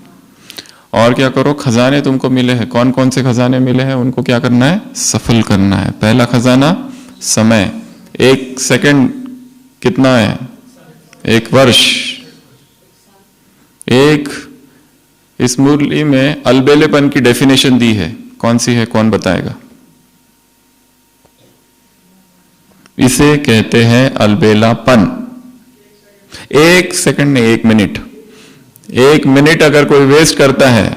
और क्या करो? खजाने तुमको मिले हैं, कौन कौन से खजाने मिले हैं उनको क्या करना है? सफल करना है। पहला खजाना समय। 1 सेकंड कितना है? 1 वर्ष। एक इस मुरली में अलबेलेपन की डेफिनेशन दी है, कौन सी है? कौन बताएगा? इसे कहते हैं अलबेलापन। 1 सेकंड नहीं, 1 मिनट। 1 मिनट अगर कोई वेस्ट करता है,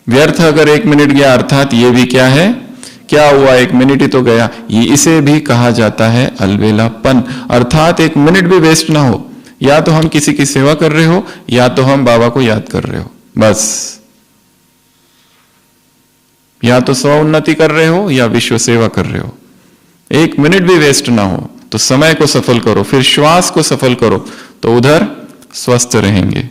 व्यर्थ अगर 1 मिनट गया, अर्थात ये भी क्या है? क्या हुआ? 1 मिनट ही तो गया। ये इसे भी कहा जाता है अलबेलापन। अर्थात 1 मिनट भी वेस्ट ना हो। या तो हम किसी की सेवा कर रहे हो, या तो हम बाबा को याद कर रहे हो, बस। या तो स्व उन्नति कर रहे हो या विश्व सेवा कर रहे हो। 1 मिनट भी वेस्ट ना हो। तो समय को सफल करो, फिर श्वास को सफल करो, तो उधर स्वस्थ रहेंगे।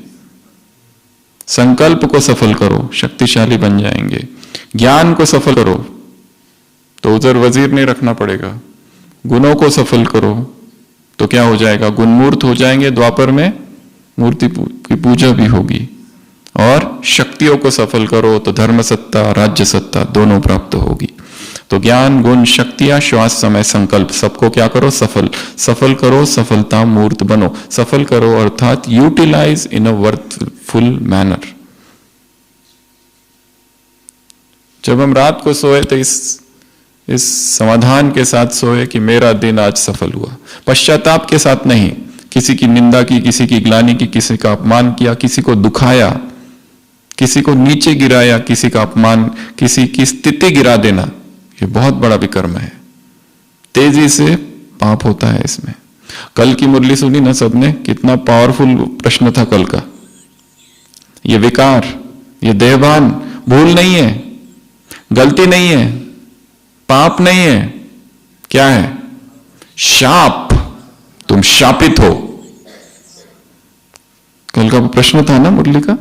संकल्प को सफल करो, शक्तिशाली बन जाएंगे। ज्ञान को सफल करो तो उधर वजीर नहीं रखना पड़ेगा। गुणों को सफल करो तो क्या हो जाएगा? गुणमूर्त हो जाएंगे। द्वापर में मूर्ति की पूजा भी होगी। और शक्तियों को सफल करो तो धर्म सत्ता, राज्य सत्ता दोनों प्राप्त होगी। तो ज्ञान, गुण, शक्तियां, श्वास, समय, संकल्प, सबको क्या करो? सफल करो, सफलता मूर्त बनो। सफल करो अर्थात यूटिलाइज इन अ वर्थफुल मैनर। जब हम रात को सोए तो इस समाधान के साथ सोए कि मेरा दिन आज सफल हुआ, पश्चाताप के साथ नहीं। किसी की निंदा की, किसी की ग्लानि की, किसी का अपमान किया, किसी को दुखाया, किसी को नीचे गिराया, किसी का अपमान, किसी की स्थिति गिरा देना, ये बहुत बड़ा विकर्म है। तेजी से पाप होता है इसमें। कल की मुरली सुनी ना सबने, कितना पावरफुल प्रश्न था कल का। ये विकार, ये देहभान भूल नहीं है, गलती नहीं है, पाप नहीं है, क्या है? शाप। तुम शापित हो। कल का प्रश्न था ना मुरली का,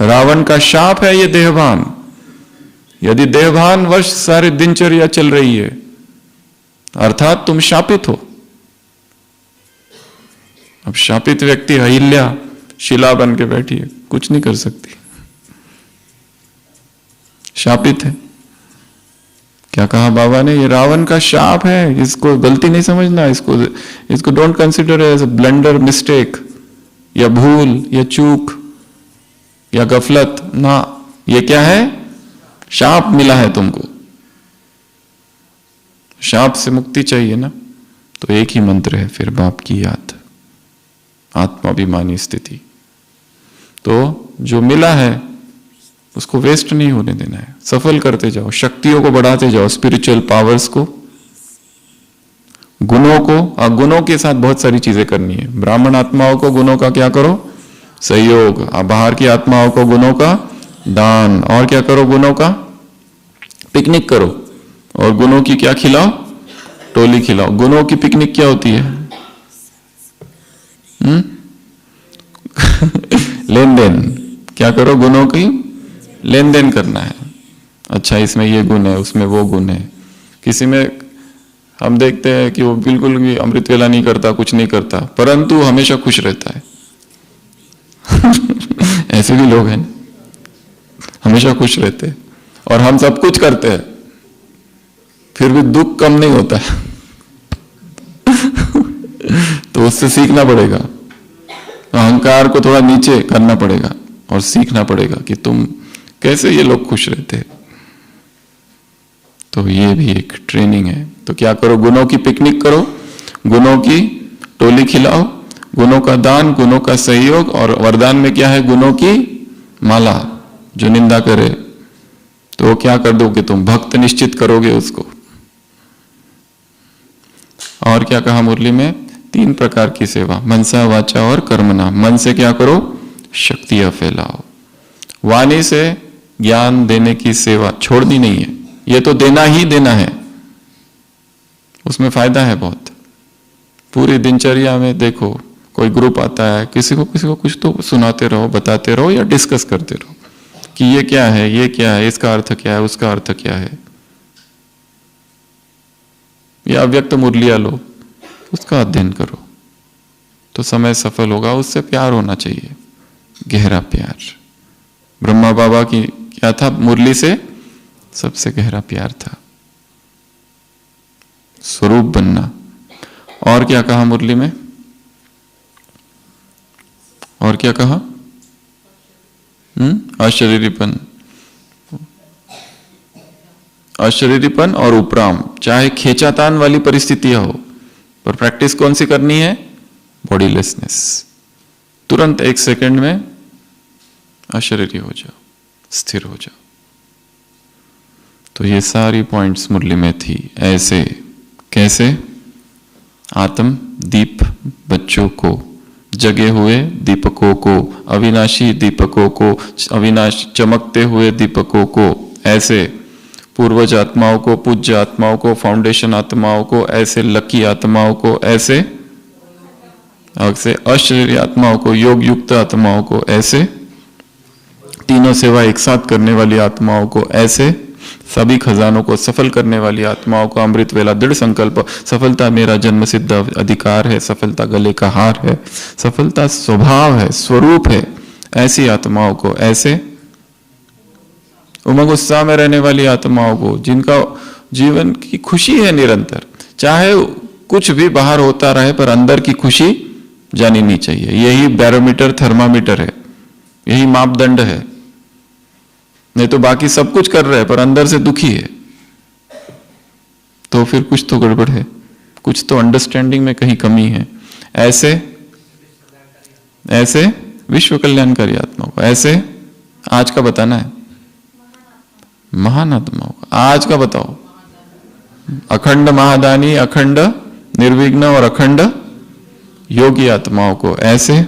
रावण का शाप है ये देहभान। यदि देहभान वश सारी दिनचर्या चल रही है अर्थात तुम शापित हो। अब शापित व्यक्ति, अहिल्या शिला बन के बैठी है, कुछ नहीं कर सकती, शापित है। क्या कहा बाबा ने? ये रावण का शाप है, इसको गलती नहीं समझना, इसको don't consider as a blunder, mistake या भूल या चूक या गफलत ना। ये क्या है? शाप मिला है तुमको। शाप से मुक्ति चाहिए ना, तो एक ही मंत्र है फिर, बाप की याद, आत्माभिमानी स्थिति। तो जो मिला है उसको वेस्ट नहीं होने देना है, सफल करते जाओ, शक्तियों को बढ़ाते जाओ, स्पिरिचुअल पावर्स को, गुणों को। और गुणों के साथ बहुत सारी चीजें करनी है। ब्राह्मण आत्माओं को गुणों का क्या करो? सहयोग। बाहर की आत्माओं को गुणों का दान। और क्या करो? गुणों का पिकनिक करो। और गुणों की क्या खिलाओ? टोली खिलाओ। गुणों की पिकनिक क्या होती है? लेन देन। क्या करो? गुणों की लेन देन करना है। अच्छा, इसमें ये गुण है, उसमें वो गुण है। किसी में हम देखते हैं कि वो बिल्कुल भी अमृत वेला नहीं करता, कुछ नहीं करता, परंतु हमेशा खुश रहता है। ऐसे भी लोग हैं, हमेशा खुश रहते हैं, और हम सब कुछ करते हैं फिर भी दुख कम नहीं होता है। तो उससे सीखना पड़ेगा, अहंकार को थोड़ा नीचे करना पड़ेगा और सीखना पड़ेगा कि तुम कैसे ये लोग खुश रहते हैं। तो ये भी एक ट्रेनिंग है। तो क्या करो? गुणों की पिकनिक करो, गुणों की टोली खिलाओ, गुणों का दान, गुणों का सहयोग। और वरदान में क्या है? गुणों की माला। जो निंदा करे तो वो क्या कर दोगे? तुम भक्त निश्चित करोगे उसको। और क्या कहा मुरली में? 3 प्रकार की सेवा, मनसा, वाचा और कर्मणा। मन से क्या करो? शक्तियां फैलाओ। वाणी से ज्ञान देने की सेवा छोड़नी नहीं है, ये तो देना ही देना है, उसमें फायदा है बहुत। पूरी दिनचर्या में देखो, कोई ग्रुप आता है, किसी को कुछ तो सुनाते रहो, बताते रहो या डिस्कस करते रहो कि ये क्या है, ये क्या है, इसका अर्थ क्या है, उसका अर्थ क्या है। या अव्यक्त मुरलिया लो, उसका अध्ययन करो तो समय सफल होगा। उससे प्यार होना चाहिए, गहरा प्यार। ब्रह्मा बाबा की क्या था? मुरली से सबसे गहरा प्यार था, स्वरूप बनना। और क्या कहा मुरली में? और क्या कहा? अशरीरीपन, अशरीरीपन और उपराम। चाहे खेचातान वाली परिस्थितियां हो, पर प्रैक्टिस कौन सी करनी है? बॉडीलेसनेस। तुरंत 1 सेकंड में अशरीरी हो जाओ, स्थिर हो जाओ। तो ये सारी पॉइंट्स मुरली में थी। ऐसे कैसे? आत्म दीप बच्चों को, जगे हुए दीपकों को, अविनाशी दीपकों को, अविनाश चमकते हुए दीपकों को, ऐसे पूर्वज आत्माओं को, पूज्य आत्माओं को, फाउंडेशन आत्माओं को, ऐसे लकी आत्माओं को, ऐसे अशरीरी आत्माओं को, योग युक्त आत्माओं को, ऐसे तीनों सेवा एक साथ करने वाली आत्माओं को, ऐसे सभी खजानों को सफल करने वाली आत्माओं को अमृत वेला दृढ़ संकल्प, सफलता मेरा जन्म सिद्ध अधिकार है, सफलता गले का हार है, सफलता स्वभाव है, स्वरूप है, ऐसी आत्माओं को, ऐसे उमंग उत्साह में रहने वाली आत्माओं को, जिनका जीवन की खुशी है निरंतर, चाहे कुछ भी बाहर होता रहे पर अंदर की खुशी जानी नहीं चाहिए। यही बैरोमीटर, थर्मामीटर है, यही मापदंड है। नहीं तो बाकी सब कुछ कर रहे हैं पर अंदर से दुखी है, तो फिर कुछ तो गड़बड़ है, कुछ तो अंडरस्टैंडिंग में कहीं कमी है। ऐसे ऐसे विश्व कल्याणकारी आत्माओं को, ऐसे आज का बताना है, महान आत्माओं को आज का बताओ, अखंड महादानी, अखंड निर्विघ्न और अखंड योगी आत्माओं को, ऐसे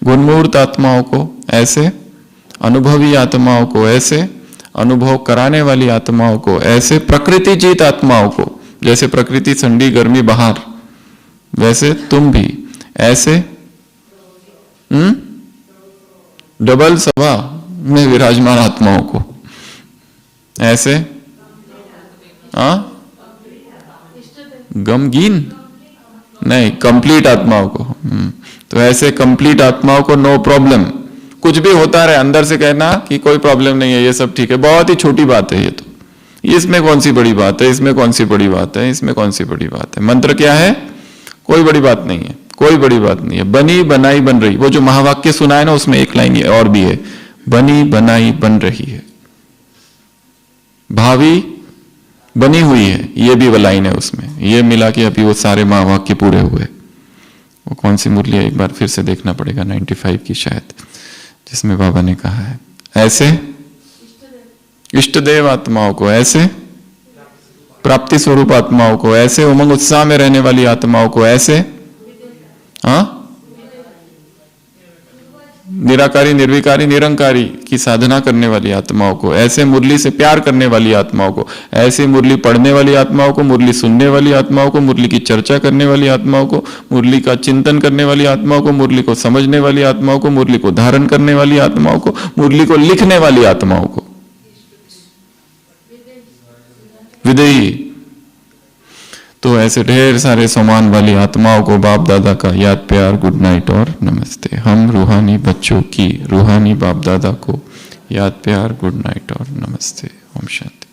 गुणमूर्त आत्माओं को, ऐसे अनुभवी आत्माओं को, ऐसे अनुभव कराने वाली आत्माओं को, ऐसे प्रकृति जीत आत्माओं को, जैसे प्रकृति ठंडी गर्मी बाहर, वैसे तुम भी ऐसे डबल सभा में विराजमान आत्माओं को, ऐसे गमगीन नहीं, कंप्लीट आत्माओं को। तो ऐसे कंप्लीट आत्माओं को नो प्रॉब्लम, कुछ भी होता रहे अंदर से कहना कि कोई प्रॉब्लम नहीं है, ये सब ठीक है, बहुत ही छोटी बात है ये तो, इसमें कौन सी बड़ी बात है, इसमें कौन सी बड़ी बात है, इसमें कौन सी बड़ी बात है। मंत्र क्या है? कोई बड़ी बात नहीं है, कोई बड़ी बात नहीं है। बनी बनाई बन रही, वो जो महावाक्य सुना है ना उसमें एक लाइन और भी है, बनी बनाई बन रही है, भावी बनी हुई है, ये भी वो लाइन है उसमें, ये मिला के अभी वो सारे महावाक्य पूरे हुए। वो कौन सी मुरली है एक बार फिर से देखना पड़ेगा, 95 की शायद, जिसमें बाबा ने कहा है ऐसे इष्ट देव आत्माओं को, ऐसे प्राप्ति स्वरूप आत्माओं को, ऐसे उमंग उत्साह में रहने वाली आत्माओं को, ऐसे निराकारी निर्विकारी निरंकारी की साधना करने वाली आत्माओं को, ऐसे मुरली से प्यार करने वाली आत्माओं को, ऐसे मुरली पढ़ने वाली आत्माओं को, मुरली सुनने वाली आत्माओं को, मुरली की चर्चा करने वाली आत्माओं को, मुरली का चिंतन करने वाली आत्माओं को, मुरली को समझने वाली आत्माओं को, मुरली को धारण करने वाली आत्माओं को, मुरली को लिखने वाली आत्माओं को, विदेही। तो ऐसे ढेर सारे सम्मान वाली आत्माओं को बाप दादा का याद प्यार, गुड नाइट और नमस्ते। हम रूहानी बच्चों की रूहानी बाप दादा को याद प्यार, गुड नाइट और नमस्ते। ओम शांति।